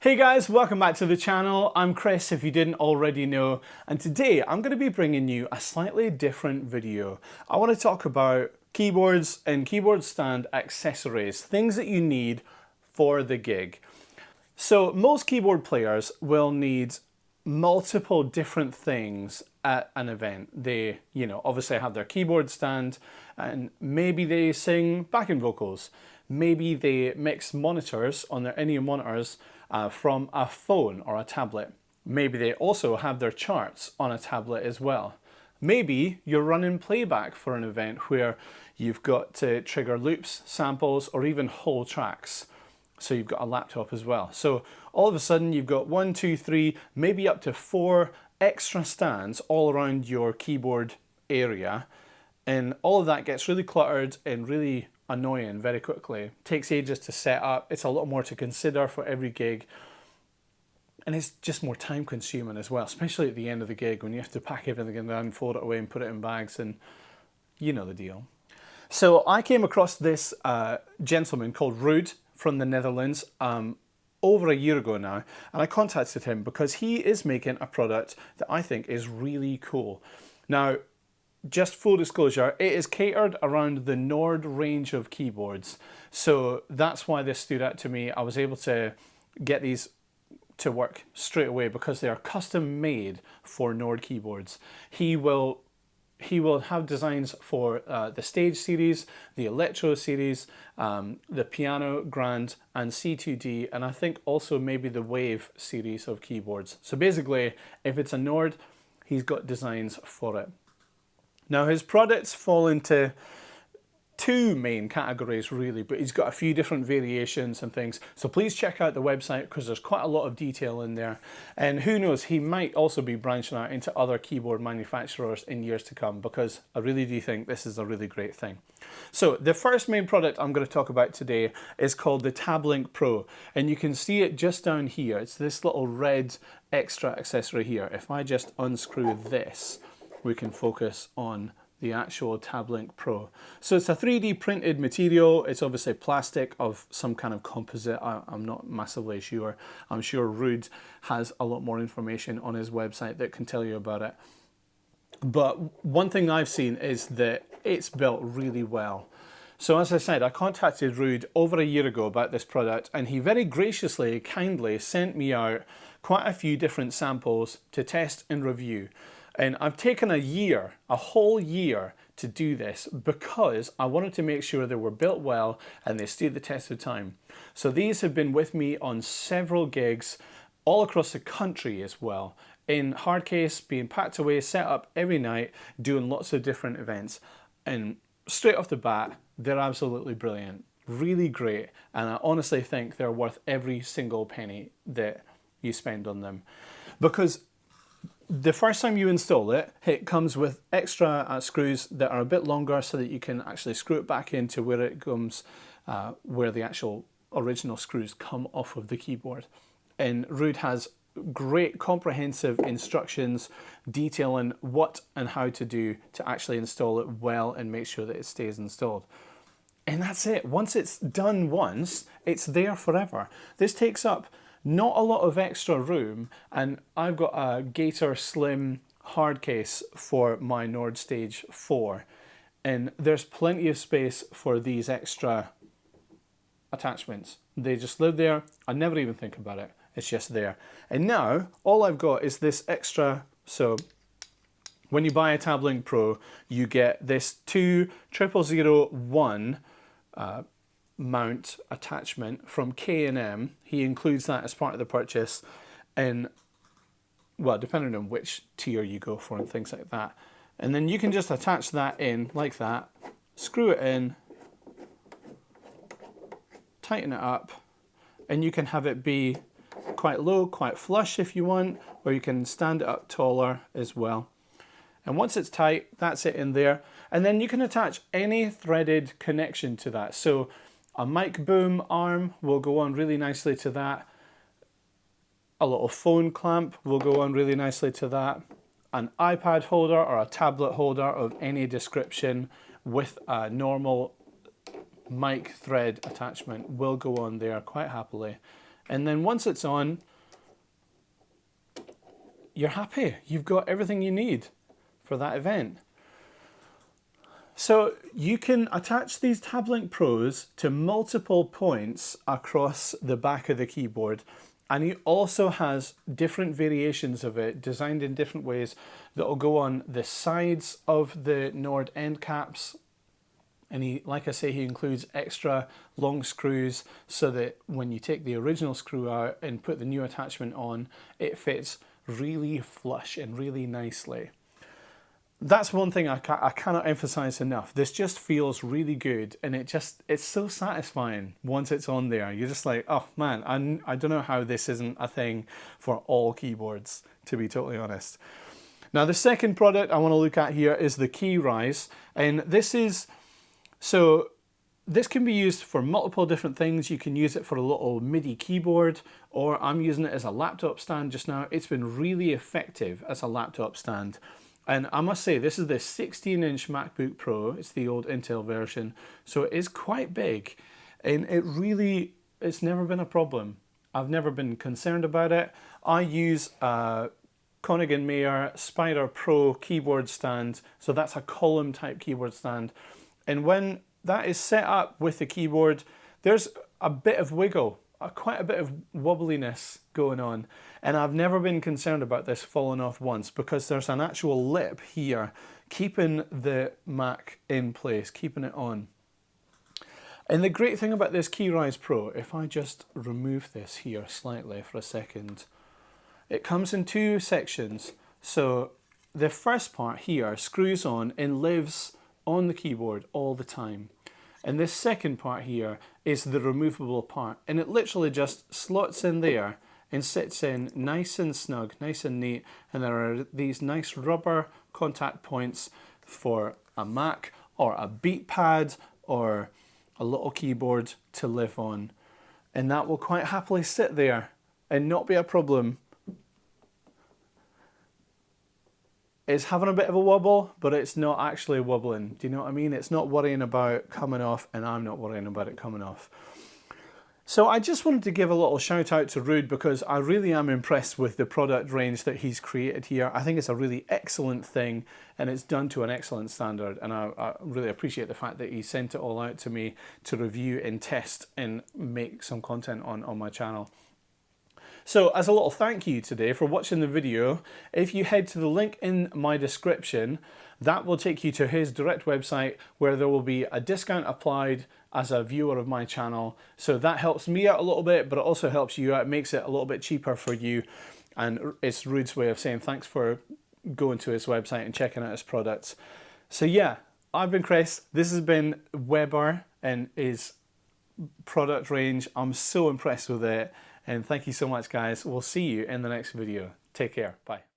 Hey guys, welcome back to the channel. I'm Chris, if you didn't already know, and today I'm going to be bringing you a slightly different video. I want to talk about keyboards and keyboard stand accessories, things that you need for the gig. So most keyboard players will need multiple different things at an event. They, obviously have their keyboard stand and maybe they sing backing vocals. Maybe they mix monitors on their in-ear monitors from a phone or a tablet. Maybe they also have their charts on a tablet as well. Maybe you're running playback for an event where you've got to trigger loops, samples, or even whole tracks. So you've got a laptop as well. So all of a sudden you've got 1, 2, 3, maybe up to 4 extra stands all around your keyboard area. And all of that gets really cluttered and really annoying very quickly. It takes ages to set up. It's a lot more to consider for every gig. And it's just more time consuming as well, especially at the end of the gig when you have to pack everything down, fold it away and put it in bags, and you know the deal. So I came across this gentleman called Ruud from the Netherlands over a year ago now, and I contacted him because he is making a product that I think is really cool. Now, just full disclosure, it is catered around the Nord range of keyboards. So that's why this stood out to me. I was able to get these to work straight away because they are custom made for Nord keyboards. He will have designs for the Stage series, the Electro series, the Piano, Grand, and C2D, and I think also maybe the Wave series of keyboards. So basically, if it's a Nord, he's got designs for it. Now his products fall into two main categories really, but he's got a few different variations and things. So please check out the website because there's quite a lot of detail in there. And who knows, he might also be branching out into other keyboard manufacturers in years to come because I really do think this is a really great thing. So the first main product I'm going to talk about today is called the TabLink Pro. And you can see it just down here. It's this little red extra accessory here. If I just unscrew this, we can focus on the actual TabLink Pro. So it's a 3D printed material. It's obviously plastic of some kind of composite. I'm not massively sure. I'm sure Ruud has a lot more information on his website that can tell you about it. But one thing I've seen is that it's built really well. So as I said, I contacted Ruud over a year ago about this product, and he very graciously, kindly sent me out quite a few different samples to test and review. And I've taken a whole year to do this because I wanted to make sure they were built well and they stood the test of time. So these have been with me on several gigs all across the country as well, in hard case, being packed away, set up every night, doing lots of different events. And straight off the bat, they're absolutely brilliant, really great. And I honestly think they're worth every single penny that you spend on them. Because the first time you install it, it comes with extra screws that are a bit longer so that you can actually screw it back into where it comes, where the actual original screws come off of the keyboard. And Ruud has great comprehensive instructions detailing what and how to do to actually install it well and make sure that it stays installed. And that's it. Once it's done once, it's there forever. This takes up not a lot of extra room, and I've got a Gator Slim hard case for my Nord Stage 4, and there's plenty of space for these extra attachments. They just live there. I never even think about it. It's just there. And now all I've got is this extra. So when you buy a TabLink Pro, you get this 20001 mount attachment from K&M. He includes that as part of the purchase, and well, depending on which tier you go for and things like that. And then you can just attach that in like that, screw it in, tighten it up, and you can have it be quite low, quite flush if you want, or you can stand it up taller as well. And once it's tight, that's it in there. And then you can attach any threaded connection to that. So a mic boom arm will go on really nicely to that. A little phone clamp will go on really nicely to that. An iPad holder or a tablet holder of any description with a normal mic thread attachment will go on there quite happily. And then once it's on, you're happy. You've got everything you need for that event. So you can attach these TabLink Pros to multiple points across the back of the keyboard. And he also has different variations of it designed in different ways that will go on the sides of the Nord end caps. And he, like I say, he includes extra long screws so that when you take the original screw out and put the new attachment on, it fits really flush and really nicely. That's one thing I cannot emphasize enough. This just feels really good, and it's so satisfying once it's on there. You're just like, oh man, I don't know how this isn't a thing for all keyboards, to be totally honest. Now the second product I want to look at here is the key rise, and this can be used for multiple different things. You can use it for a little MIDI keyboard, or I'm using it as a laptop stand just now. It's been really effective as a laptop stand. And I must say, this is the 16-inch MacBook Pro. It's the old Intel version. So it is quite big. And it's never been a problem. I've never been concerned about it. I use a Konig & Mayer Spider Pro keyboard stand. So that's a column type keyboard stand. And when that is set up with the keyboard, there's a bit of wiggle, quite a bit of wobbliness going on. And I've never been concerned about this falling off once because there's an actual lip here keeping the Mac in place, keeping it on. And the great thing about this KeyRise Pro, if I just remove this here slightly for a second, it comes in two sections. So the first part here screws on and lives on the keyboard all the time. And this second part here is the removable part, and it literally just slots in there and sits in nice and snug, nice and neat, and there are these nice rubber contact points for a Mac or a Beat Pad or a little keyboard to live on, and that will quite happily sit there and not be a problem. It's having a bit of a wobble, but it's not actually wobbling. Do you know what I mean? It's not worrying about coming off, and I'm not worrying about it coming off. So I just wanted to give a little shout out to Ruud because I really am impressed with the product range that he's created here. I think it's a really excellent thing, and it's done to an excellent standard, and I really appreciate the fact that he sent it all out to me to review and test and make some content on my channel. So as a little thank you today for watching the video, if you head to the link in my description, that will take you to his direct website where there will be a discount applied as a viewer of my channel. So that helps me out a little bit, but it also helps you out, makes it a little bit cheaper for you. And it's Ruud's way of saying thanks for going to his website and checking out his products. So yeah, I've been Chris. This has been Weber and his product range. I'm so impressed with it. And thank you so much, guys. We'll see you in the next video. Take care. Bye.